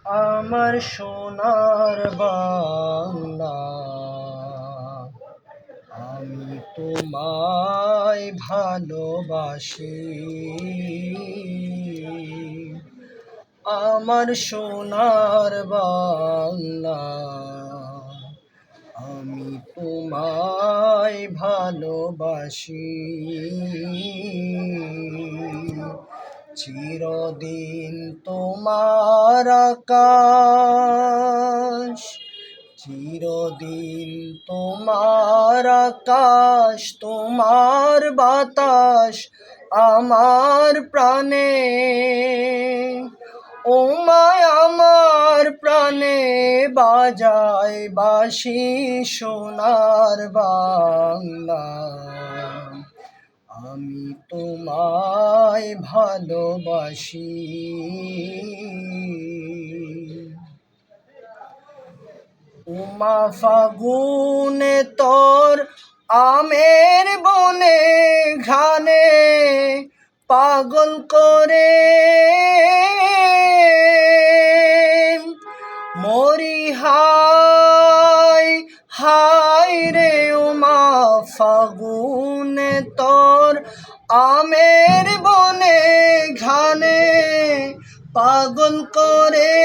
আমার সোনার বাংলা, আমি তোমায় ভালোবাসি। আমার সোনার বাংলা, আমি তোমায় ভালোবাসি। চিরদিন তোমার আকাশ, চিরদিন তোমার আকাশ, তোমার বাতাস আমার প্রাণে। ও মায় আমার প্রাণে বাজায় বাঁশি সোনার বাংলা, আমি তোমায় ভালোবাসি। উমা ফাগুনে তোর আমের বনে ঘানে পাগল করে মরি, হায় হায় রে। উমা ফাগুনে তোর আমের বনে ঘানে পাগল করে।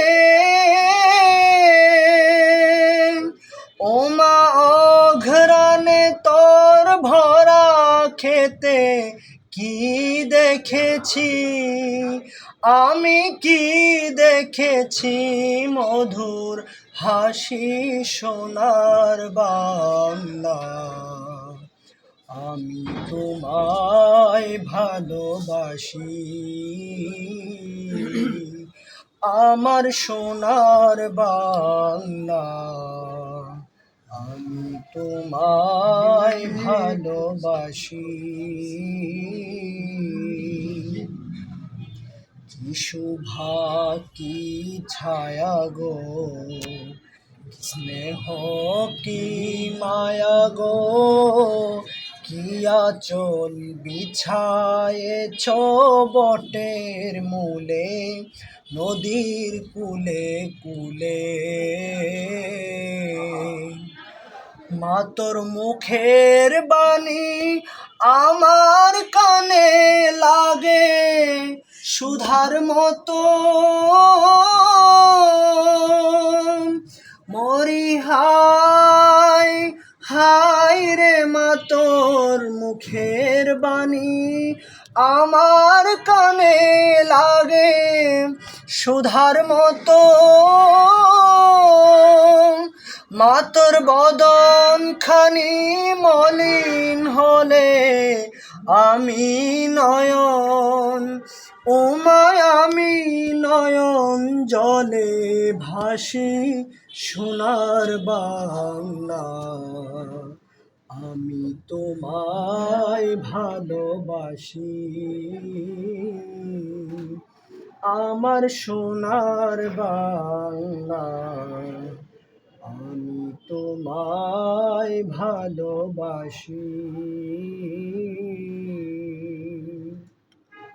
ওমা অঘ্রাণে তোর ভরা খেতে কি দেখেছি, আমি কি দেখেছি মধুর হাসি সোনার বাংলা, আমি তোমায় ভালোবাসি। আমার সোনার বাংলা, আমি তোমায় ভালোবাসি। কি শোভা কি ছায়া গো, স্নেহ কি মায়া গো, কি আঁচল বিছায়েছ বটের মূলে, নদীর কূলে কূলে। মা তোর মুখের বাণী আমার কানে লাগে সুধার মতো, মরি হায় হায় রে। মা তোর মুখের বাণী আমার কানে লাগে সুধার মতো, মা তোর বদন খানি মলিন হলে আমি নয়ন, ও মায় আমি নয়ন জলে ভাসি সোনার বাংলা, আমি তোমায় ভালোবাসি। আমার সোনার বাংলা, আমি তোমায় ভালোবাসি।